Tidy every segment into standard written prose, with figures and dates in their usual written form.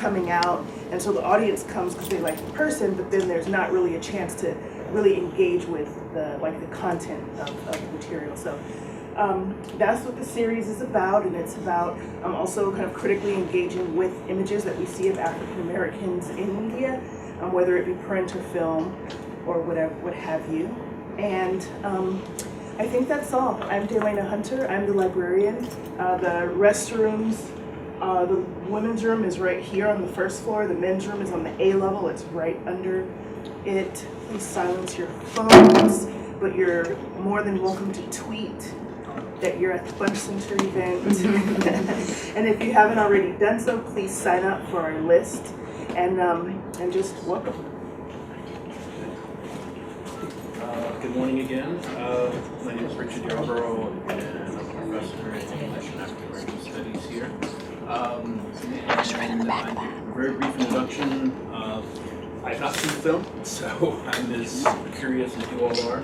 coming out, and so the audience comes because they like the person, but then there's not really a chance to really engage with the content of the material. So that's what the series is about, and it's about also kind of critically engaging with images that we see of African Americans in media, whether it be print or film or whatever, what have you. And I think that's all. I'm Delana Hunter. I'm the librarian. The restrooms, the women's room is right here on the first floor. The men's room is on the A level. It's right under it. Please silence your phones, but you're more than welcome to tweet that you're at the Bunche Center event. And if you haven't already done so, please sign up for our list and just welcome. Good morning again. My name is Richard Yarborough, and I'm a professor in English and African American Studies here. A very brief introduction. I've not seen the film, so I'm as curious as you all are.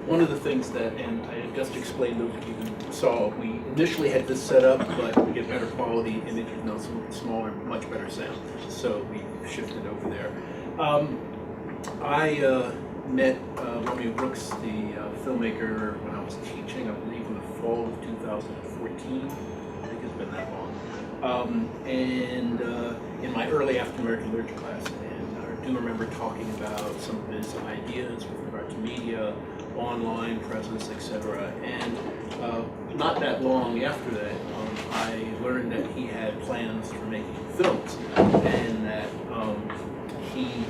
One of the things that, and I just explained those of you who saw, we initially had this set up, but we get better quality images now, smaller, much better sound. So we shifted over there. I met Romeo Brooks, the filmmaker, when I was teaching, I believe in the fall of 2014. I think it's been that long. And in my early African American literature class, and I do remember talking about some of his ideas with regard to media, online presence, etc. And not that long after that, I learned that he had plans for making films, and that he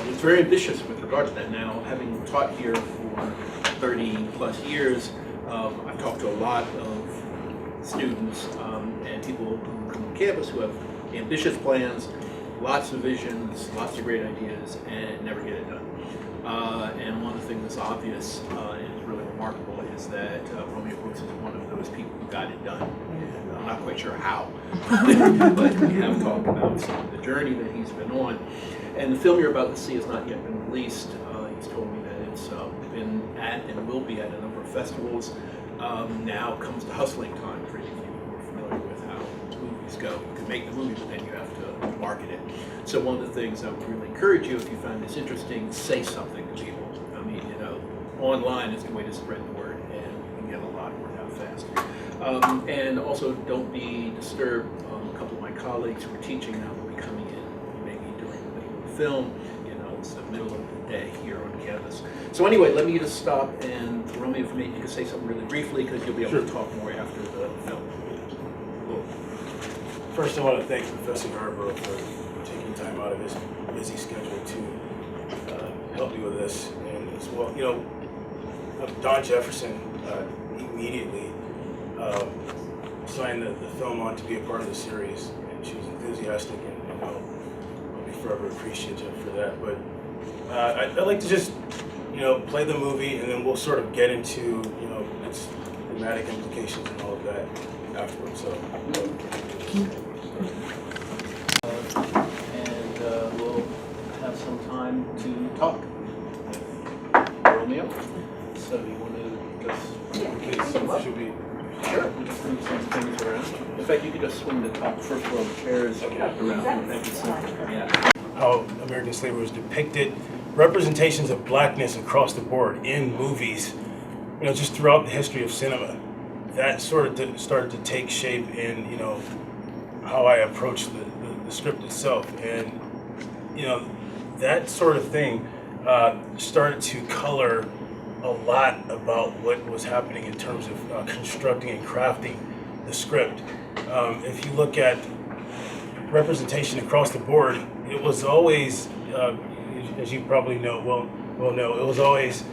was very ambitious with regard to that. Now, having taught here for 30 plus years, I've talked to a lot of students and people who come on campus who have ambitious plans, lots of visions, lots of great ideas, and never get it done. And one of the things that's obvious and is really remarkable is that Romeo Brooks is one of those people who got it done. And I'm not quite sure how, but we have talked about some of the journey that he's been on. And the film you're about to see has not yet been released. He's told me that it's been at and will be at a number of festivals. Now comes the hustling time for any of you who are familiar with how movies go. You can make the movie, but then you have to market it. So one of the things I would really encourage you, if you find this interesting, say something to people. I mean, online is the way to spread the word, and you can get a lot of word out fast. And also, don't be disturbed. A couple of my colleagues who are teaching now will be coming in, maybe during the middle of the film. It's the middle of the day here on campus. So anyway, let me just stop, and Romeo, if you can say something really briefly, because you'll be able to talk more after the film. Cool. First, I want to thank Professor Yarborough for taking time out of his busy schedule to help me with this. And as well, Don Jefferson immediately signed the film on to be a part of the series, and she was enthusiastic, and I'll be forever appreciative for that. But I'd like to just play the movie, and then we'll sort of get into its thematic implications and all of that afterwards. So. And we'll have some time to talk. Romeo, so you want to just Should we? Sure. We'll just move some things around. In fact, you could just swing the top first row of chairs around. Thank you, sir. Yeah. How American slavery was depicted, representations of blackness across the board in movies, just throughout the history of cinema. That sort of started to take shape in, how I approached the script itself. And, that sort of thing started to color a lot about what was happening in terms of constructing and crafting the script. If you look at representation across the board, it was always, as you probably know, it was always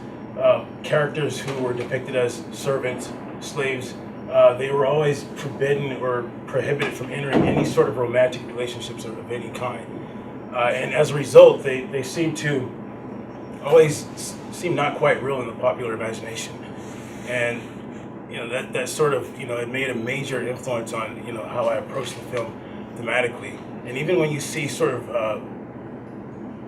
characters who were depicted as servants, slaves. They were always forbidden or prohibited from entering any sort of romantic relationships of any kind. And as a result, they seem to always seem not quite real in the popular imagination. And that sort of it made a major influence on how I approached the film thematically. And even when you see sort of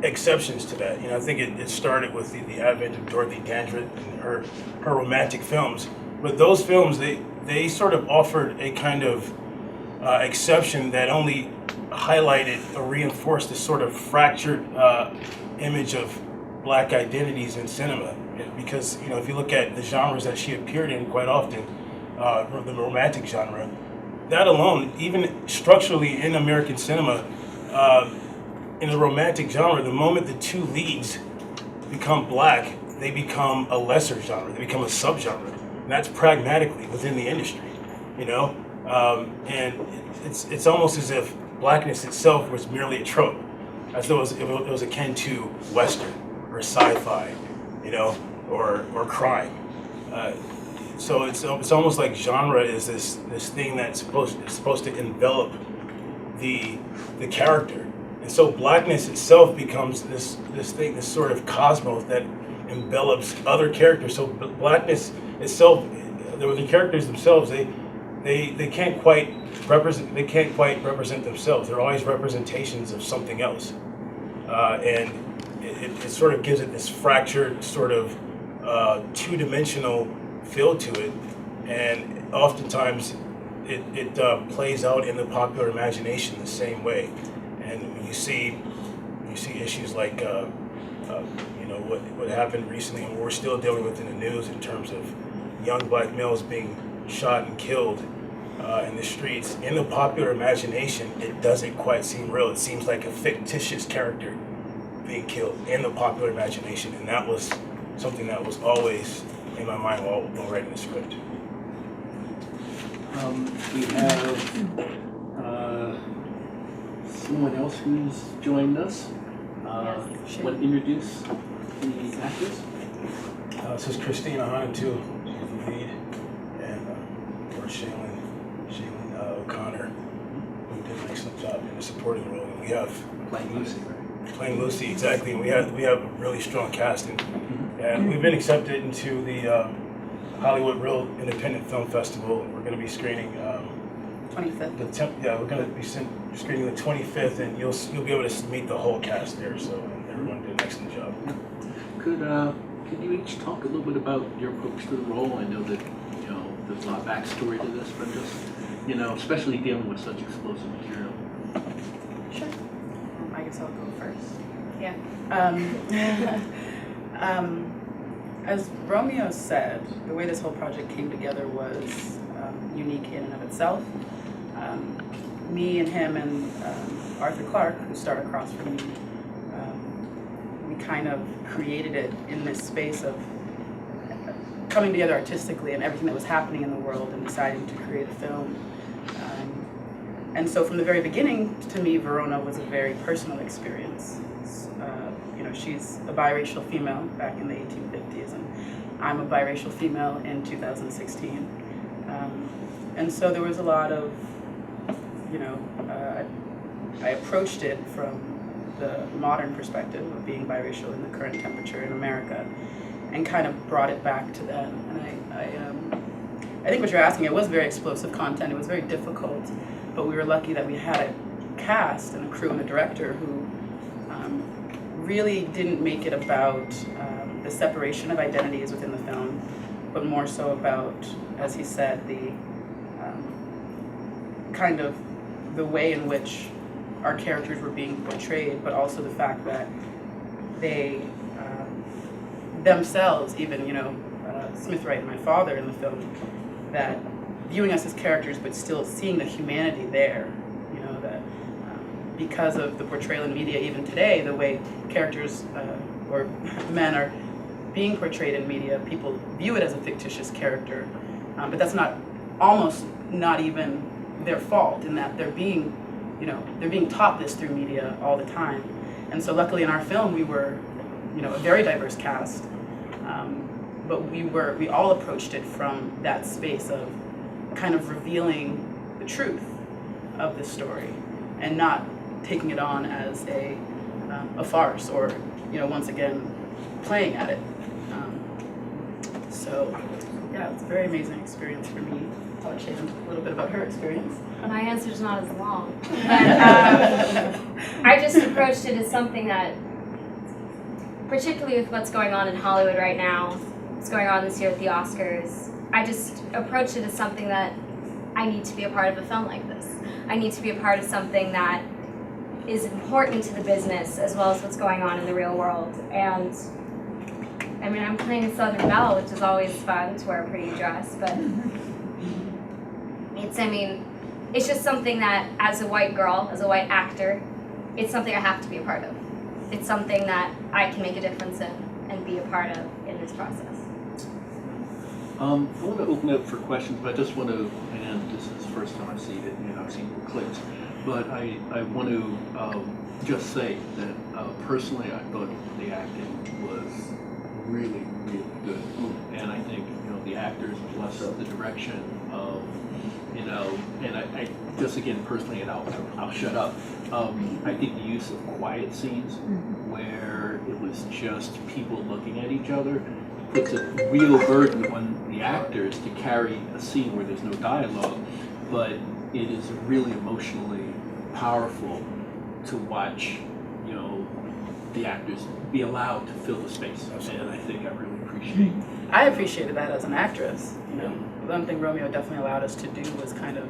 exceptions to that, I think it started with the advent of Dorothy Dandridge and her romantic films. But those films, they sort of offered a kind of exception that only highlighted or reinforced this sort of fractured image of black identities in cinema. Because, you know, if you look at the genres that she appeared in quite often, the romantic genre, that alone, even structurally in American cinema, in the romantic genre, the moment the two leads become black, they become a lesser genre, they become a subgenre. And that's pragmatically within the industry, you know? And it's almost as if blackness itself was merely a trope, as though it was akin to Western or sci-fi, you know, or crime. So it's almost like genre is this thing that's supposed to envelop the character, and so blackness itself becomes this thing, this sort of cosmos that envelops other characters. So blackness itself, the characters themselves, they can't quite represent themselves. They're always representations of something else, and it sort of gives it this fractured sort of two-dimensional feel to it, and oftentimes it plays out in the popular imagination the same way. And when you see issues like you know what happened recently, and we're still dealing with in the news in terms of young black males being shot and killed in the streets. In the popular imagination, it doesn't quite seem real. It seems like a fictitious character being killed in the popular imagination, and that was something that was always in my mind while writing the script. We have someone else who's joined us. Want to introduce the actors? This is Christina Hanatu, she's the lead, and of course Shaylin O'Connor, who did an excellent job in the supporting role. And we have Playing Lucy, right? Playing Lucy, exactly. And we have a really strong casting, and we've been accepted into the Hollywood Real Independent Film Festival. We're going to be screening 25th. we're going to be screening the 25th, and you'll be able to meet the whole cast there. So everyone did an excellent job. Could you each talk a little bit about your approach to the role? I know that, you know, there's a lot of backstory to this, but just, you know, especially dealing with such explosive material. Sure. I guess I'll go first. Yeah. As Romeo said, the way this whole project came together was unique in and of itself. Me and him and Arthur Clarke, who starred across from me, we kind of created it in this space of coming together artistically and everything that was happening in the world and deciding to create a film. And so from the very beginning, to me, Verona was a very personal experience. You know, she's a biracial female back in the 1850s, and I'm a biracial female in 2016. And so there was a lot of, you know, I approached it from the modern perspective of being biracial in the current temperature in America, and kind of brought it back to then. And I think what you're asking, it was very explosive content. It was very difficult, but we were lucky that we had a cast and a crew and a director who really didn't make it about the separation of identities within the film, but more so about, as he said, the kind of the way in which our characters were being portrayed, but also the fact that they themselves, even, you know, Smith Wright and my father in the film, that viewing us as characters but still seeing the humanity there, you know, that because of the portrayal in media even today, the way characters or men are being portrayed in media, people view it as a fictitious character, but that's almost not even their fault, in that they're being taught this through media all the time. And so luckily in our film we were, you know, a very diverse cast, but we all approached it from that space of kind of revealing the truth of the story and not taking it on as a farce, or, you know, once again playing at it. So yeah, it's a very amazing experience for me. I'll let Shaylin talk a little bit about her experience. My answer's not as long, but I just approached it as something that, particularly with what's going on in Hollywood right now, what's going on this year with the Oscars, I just approached it as something that I need to be a part of a film like this. I need to be a part of something that is important to the business as well as what's going on in the real world. And I mean, I'm playing a Southern Belle, which is always fun to wear a pretty dress, but it's just something that as a white girl, as a white actor, it's something I have to be a part of. It's something that I can make a difference in and be a part of in this process. I want to open it up for questions, but I just want to, and this is the first time I've seen it, and I've seen clips, but I want to just say that personally I thought the acting was really, really good. And I think, the actors plus the direction, and I just again personally, and I'll shut up, I think the use of quiet scenes where it was just people looking at each other puts a real burden on the actors to carry a scene where there's no dialogue, but it is really emotionally powerful to watch, the actors be allowed to fill the space. And I think I really appreciate. I appreciated that as an actress. One thing Romeo definitely allowed us to do was kind of,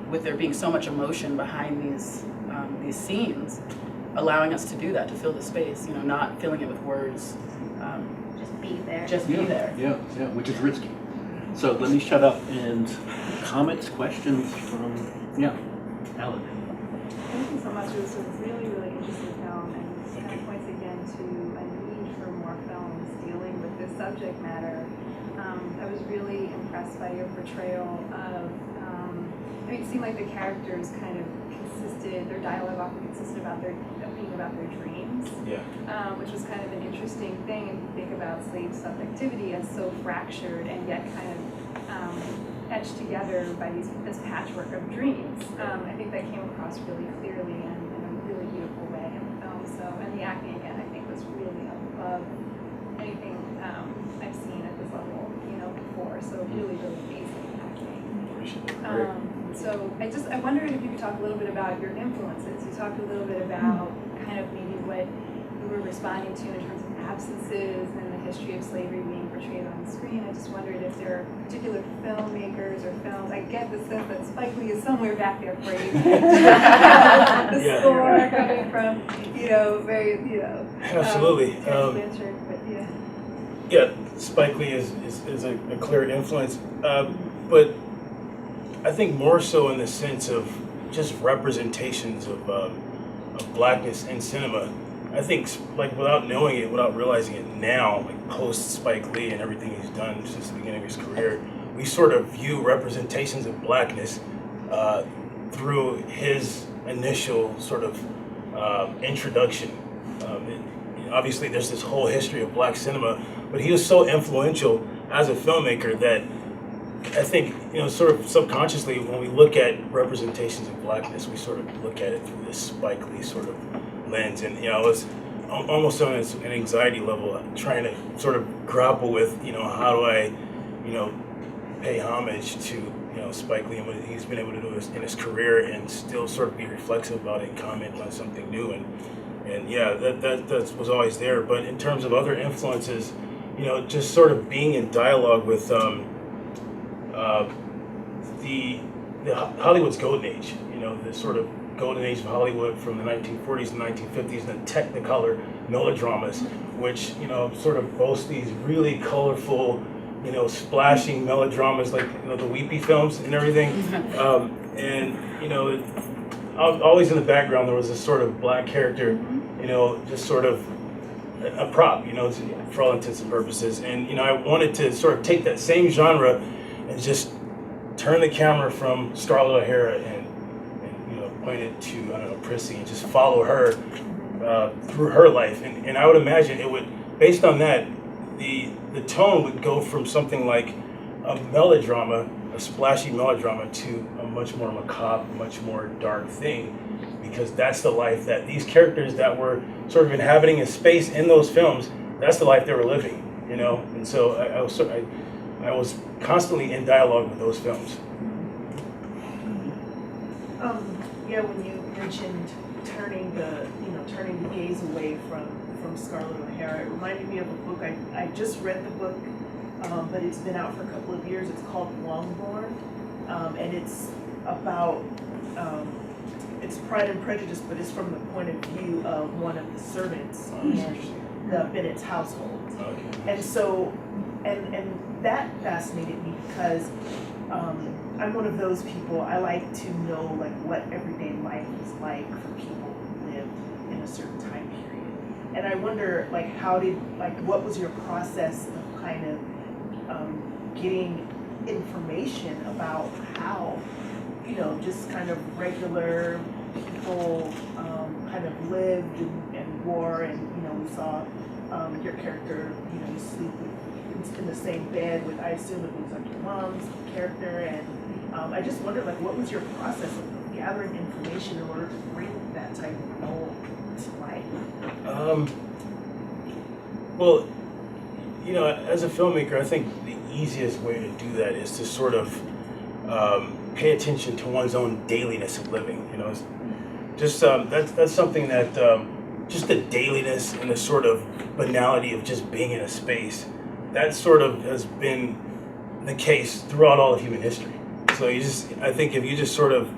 with there being so much emotion behind these scenes, allowing us to do that, to fill the space. Not filling it with words. Just be there. Just be there. Yeah, which is risky. So let me shut up and comments, questions from Alan. Thank you so much. It was a really, really interesting film, and kind of points again to a need for more films dealing with this subject matter. I was really impressed by your portrayal of, it seemed like the characters kind of their dialogue often consisted about being about their dreams, which was kind of an interesting thing if you think about slave subjectivity as so fractured and yet kind of etched together by this patchwork of dreams. I think that came across really clearly and in a really beautiful way in the film. So, and the acting again, I think was really above anything I've seen at this level, before. So really, really amazing acting. So I wondered if you could talk a little bit about your influences. You talked a little bit about kind of maybe what you were responding to in terms of absences and the history of slavery being portrayed on the screen. I just wondered if there are particular filmmakers or films. I get the sense that Spike Lee is somewhere back there for you. The score coming from, very, absolutely. centric, but Yeah, Spike Lee is a clear influence, but I think more so in the sense of just representations of blackness in cinema. I think, without knowing it, without realizing it now, post Spike Lee and everything he's done since the beginning of his career, we sort of view representations of blackness through his initial sort of introduction. Obviously, there's this whole history of black cinema, but he was so influential as a filmmaker that I think, sort of subconsciously, when we look at representations of blackness, we sort of look at it through this Spike Lee sort of lens. And, it was almost on an anxiety level, trying to sort of grapple with, how do I, pay homage to, Spike Lee and what he's been able to do in his career and still sort of be reflexive about it and comment on something new. And yeah, that was always there. But in terms of other influences, just sort of being in dialogue with the Hollywood's golden age, the sort of golden age of Hollywood from the 1940s and 1950s, and the Technicolor melodramas, which, sort of boast these really colorful, splashing melodramas like, the Weepy films and everything. And, always in the background there was this sort of black character, just sort of a prop, for all intents and purposes. And, I wanted to sort of take that same genre and just turn the camera from Scarlett O'Hara and point it to, Prissy, and just follow her through her life. And I would imagine it would, based on that, the tone would go from something like a melodrama, a splashy melodrama, to a much more macabre, much more dark thing, because that's the life that these characters that were sort of inhabiting a space in those films, that's the life they were living, And so I was constantly in dialogue with those films. When you mentioned turning the gaze away from Scarlett O'Hara, it reminded me of a book. I just read the book but it's been out for a couple of years. It's called Longborn, and it's about it's Pride and Prejudice, but it's from the point of view of one of the servants in the Bennett's household. And so, and that fascinated me because I'm one of those people, I like to know like what everyday life is like for people who lived in a certain time period. And I wonder like what was your process of kind of getting information about how, just kind of regular people kind of lived and wore, and we saw your character, you sleep in the same bed with, I assume it was like your mom's character, and I just wondered like what was your process of gathering information in order to bring that type of role to life? Well, as a filmmaker, I think the easiest way to do that is to sort of pay attention to one's own dailiness of living. It's just that's something that just the dailiness and the sort of banality of just being in a space, that sort of has been the case throughout all of human history. So I think if you just sort of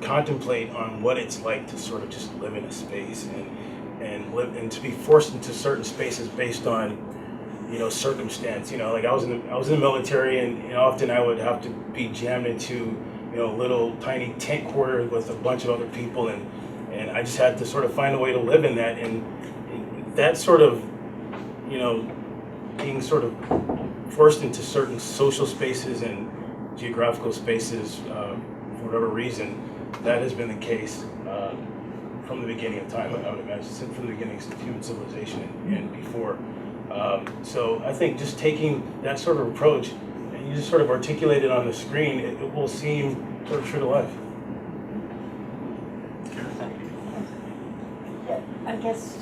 contemplate on what it's like to sort of just live in a space and live and to be forced into certain spaces based on circumstance. Like I was in the military, and often I would have to be jammed into a little tiny tent quarter with a bunch of other people, and I just had to sort of find a way to live in that, and that sort of being sort of forced into certain social spaces and geographical spaces for whatever reason, that has been the case from the beginning of time. I would imagine from the beginning of human civilization and before. So I think just taking that sort of approach and you just sort of articulate it on the screen, it will seem sort of true to life. I guess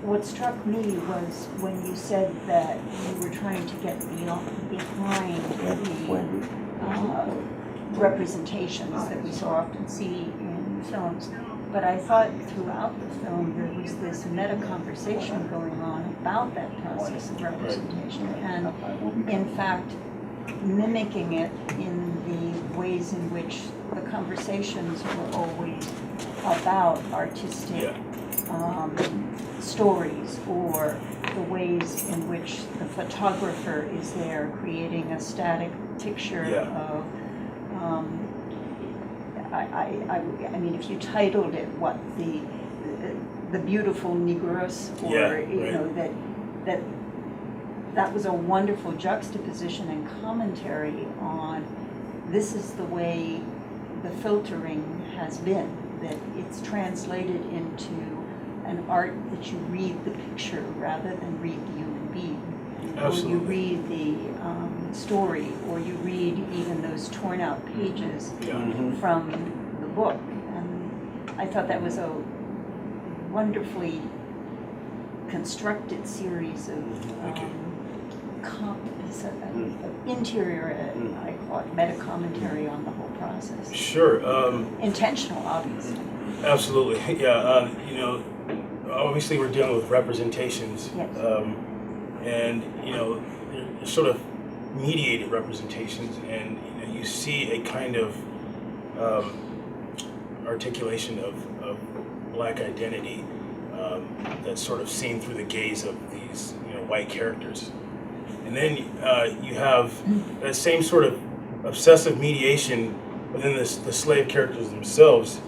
what struck me was when you said that you were trying to get behind the representations that we so often see in films. But I thought throughout the film there was this meta conversation going on about that process of representation, and in fact mimicking it in the ways in which the conversations were always about artistic stories, or the ways in which the photographer is there creating a static picture of I mean, if you titled it what the beautiful Negros, or that was a wonderful juxtaposition and commentary on this is the way the filtering has been, that it's translated into an art that you read the picture rather than read the human being. Absolutely. Or you read the story, or you read even those torn out pages from the book. And I thought that was a wonderfully constructed series of interior, I call it meta commentary on the whole process. Sure. Intentional, obviously. Absolutely. Yeah. Obviously we're dealing with representations. Yes. And they're sort of mediated representations, and you see a kind of articulation of Black identity that's sort of seen through the gaze of these white characters, and then you have that same sort of obsessive mediation within the slave characters themselves.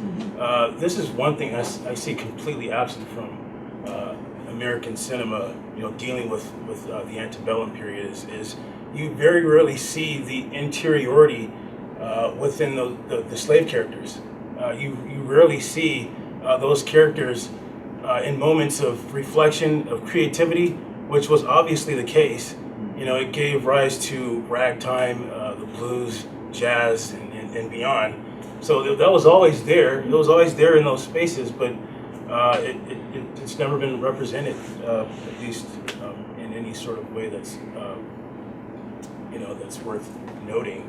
This is one thing I see completely absent from American cinema, dealing with the antebellum period is you very rarely see the interiority within the slave characters. You rarely see those characters in moments of reflection, of creativity, which was obviously the case. It gave rise to ragtime, the blues, jazz, and beyond. So that was always there. It was always there in those spaces, but it's never been represented, at least in any sort of way that's that's worth noting.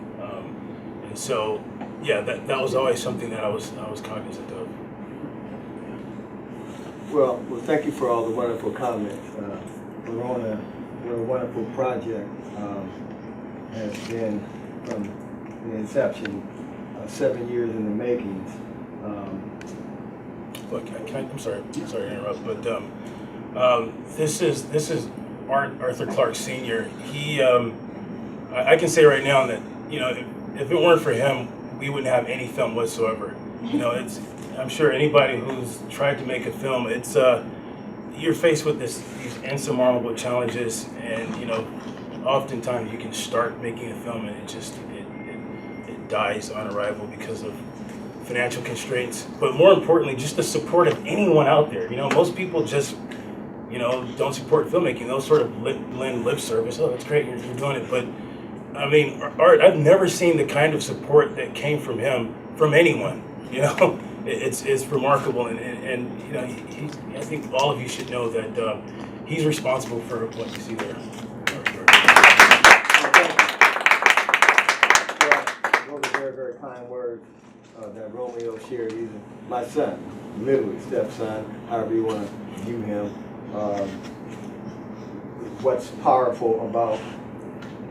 And so, that was always something that I was cognizant of. Well, thank you for all the wonderful comments. Verona, what a wonderful project has been from the inception, 7 years in the makings. Look, I'm sorry to interrupt, but this is Arthur Clarke Sr. He, I can say right now that, you know, if it weren't for him, we wouldn't have any film whatsoever. You know, I'm sure anybody who's tried to make a film, it's you're faced with these insurmountable challenges, and you know, oftentimes you can start making a film and it dies on arrival because of financial constraints. But more importantly, just the support of anyone out there. You know, most people just, you know, don't support filmmaking. They'll sort of lend lip service. Oh, that's great, you're doing it. But I mean, Art, I've never seen the kind of support that came from him from anyone. You know, it's remarkable, and you know, I think all of you should know that he's responsible for what you see there. Those are very, very kind words that Romeo shared. He's my son, literally stepson, however you want to view him. What's powerful about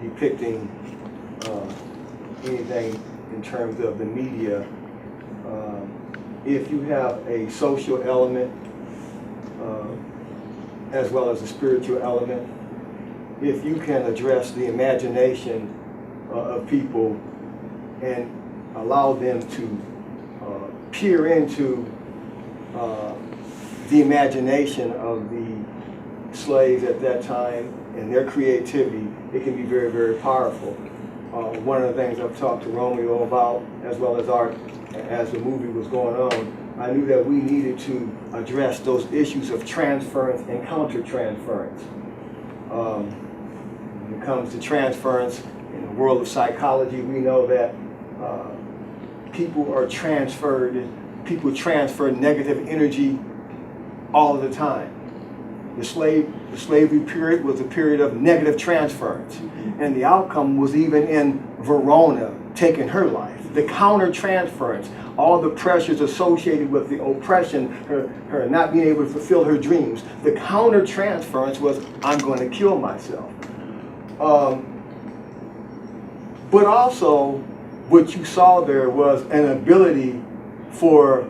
depicting anything in terms of the media, if you have a social element as well as a spiritual element, if you can address the imagination of people and allow them to peer into the imagination of the slaves at that time and their creativity, it can be very, very powerful. One of the things I've talked to Romeo about, as well as Art, as the movie was going on, I knew that we needed to address those issues of transference and counter-transference. When it comes to transference, in the world of psychology, we know that people transfer negative energy all of the time. The slavery period was a period of negative transference, and the outcome was even in Verona taking her life. The counter-transference, all the pressures associated with the oppression, her not being able to fulfill her dreams. The counter-transference was, I'm going to kill myself. But also, what you saw there was an ability for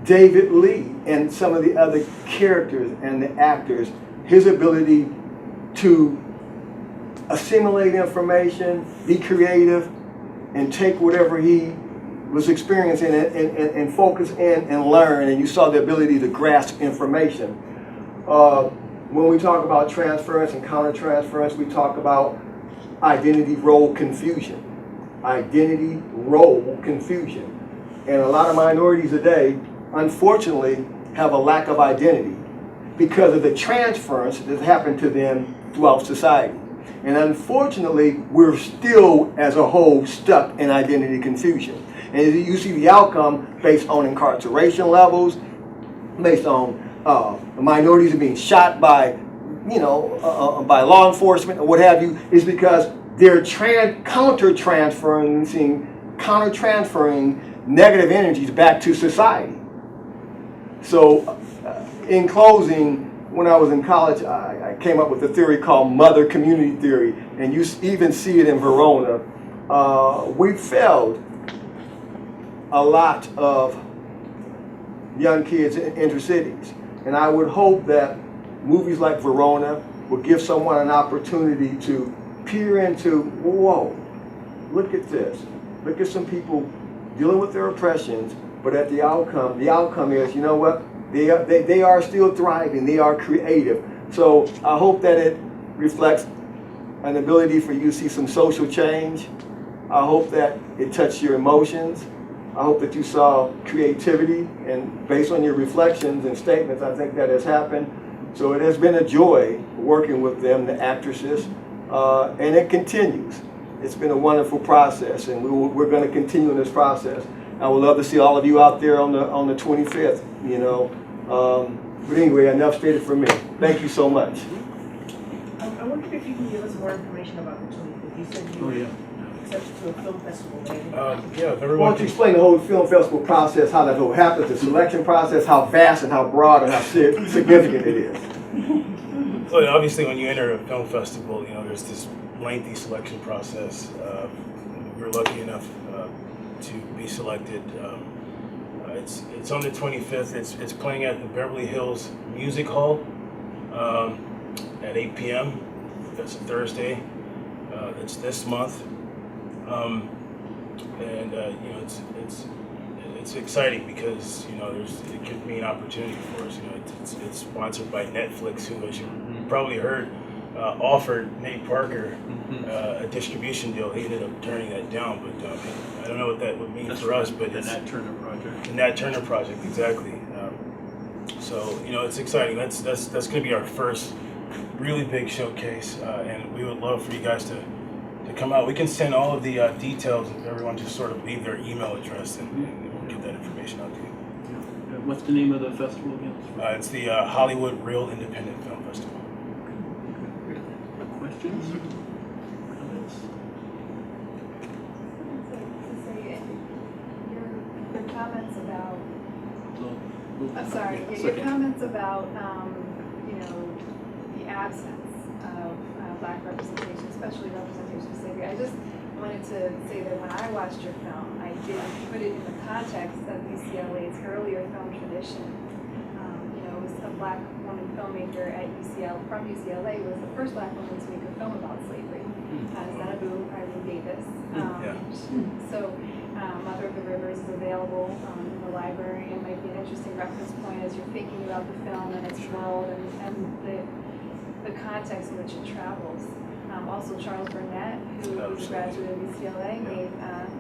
David Lee and some of the other characters and the actors, his ability to assimilate information, be creative, and take whatever he was experiencing and focus in and learn, and you saw the ability to grasp information. When we talk about transference and counter-transference, we talk about identity role confusion. Identity role confusion. And a lot of minorities today, unfortunately, have a lack of identity because of the transference that happened to them throughout society. And unfortunately, we're still, as a whole, stuck in identity confusion. And you see the outcome based on incarceration levels, based on minorities being shot by, by law enforcement or what have you, is because they're counter-transferring negative energies back to society. So, in closing, when I was in college, I came up with a theory called mother community theory, and you even see it in Verona. We failed a lot of young kids in inner cities, and I would hope that movies like Verona will give someone an opportunity to peer into, whoa, look at this. Look at some people dealing with their oppressions, but at the outcome is, you know what? They are still thriving. They are creative. So I hope that it reflects an ability for you to see some social change. I hope that it touched your emotions. I hope that you saw creativity, and based on your reflections and statements, I think that has happened. So it has been a joy working with them, the actresses, and it continues. It's been a wonderful process, and we're going to continue in this process. I would love to see all of you out there on the 25th, But anyway, enough stated for me. Thank you so much. I wonder if you can give us more information about the 25th. You said you. Oh, yeah. accepted to a film festival, right? Yeah, if Why everyone don't you explain the whole film festival process, how that whole happens, the selection process, how vast and how broad and how significant it is? Well, obviously, when you enter a film festival, there's this lengthy selection process. We were lucky enough to be selected. It's on the 25th. It's playing at the Beverly Hills Music Hall at 8 p.m. That's a Thursday. It's this month, and it's exciting because it could be an opportunity for us. It's sponsored by Netflix, who, as you probably heard, offered Nate Parker a distribution deal. He ended up turning that down, but I don't know what that would mean for us. But it's the Nat Turner project. the Nat Turner project, exactly. So it's exciting. That's going to be our first really big showcase, and we would love for you guys to come out. We can send all of the details if everyone just sort of leave their email address, and we'll get that information out to you. What's the name of the festival again? It's the Hollywood Real Independent Film Festival. Questions? Comments? To say, your comments about, I'm sorry, your comments about, the absence of Black representation, especially representation of slavery. I just wanted to say that when I watched your film, I did put it in the context of UCLA's earlier film tradition. It was a Black woman filmmaker at from UCLA, was the first Black woman to make a film about slavery. Xanadu Irene Davis. So Mother of the Rivers is available in the library and might be an interesting reference point as you're thinking about the film and its world and the context in which it travels. Also Charles Burnett, who was a graduate of UCLA, made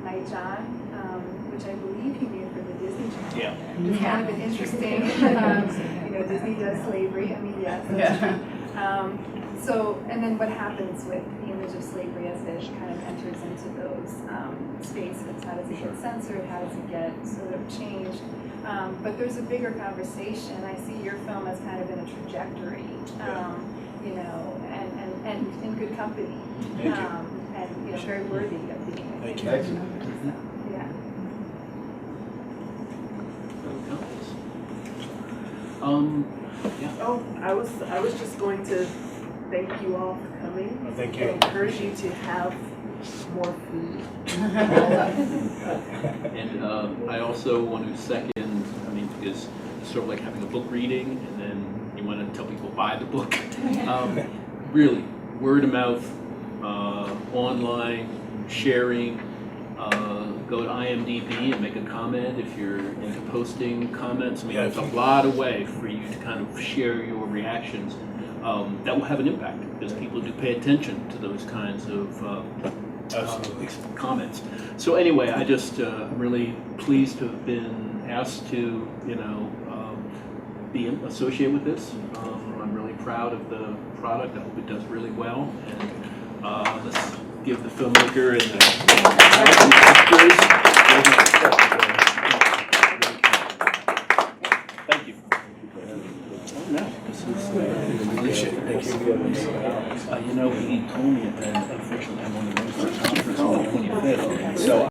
Night John, which I believe he made for the Disney Channel. Yeah. It's kind of an interesting, Disney does slavery, I mean, yes, that's true. So, and then what happens with the image of slavery as it kind of enters into those spaces? How does it get censored? How does it get sort of changed? But there's a bigger conversation. I see your film as kind of in a trajectory, and in good company. Thank you. And very worthy of being. Thank you. Thank you. So, yeah. Yeah. Oh, I was just going to thank you all for coming. Well, thank you. And encourage you to have more food. And I also want to second, because it's sort of like having a book reading, and then you want to tell people buy the book. Really, word of mouth, online, sharing, go to IMDb and make a comment if you're into posting comments. There's a lot of way for you to kind of share your reactions that will have an impact, because people do pay attention to those kinds of comments. So anyway, I just I'm really pleased to have been asked to be associated with this. I'm really proud of the product. I hope it does really well, and let's give the filmmaker and the actors. Thank you. Oh no, this is Thank you. he told me, and unfortunately I'm on the road for a conference on the 25th, so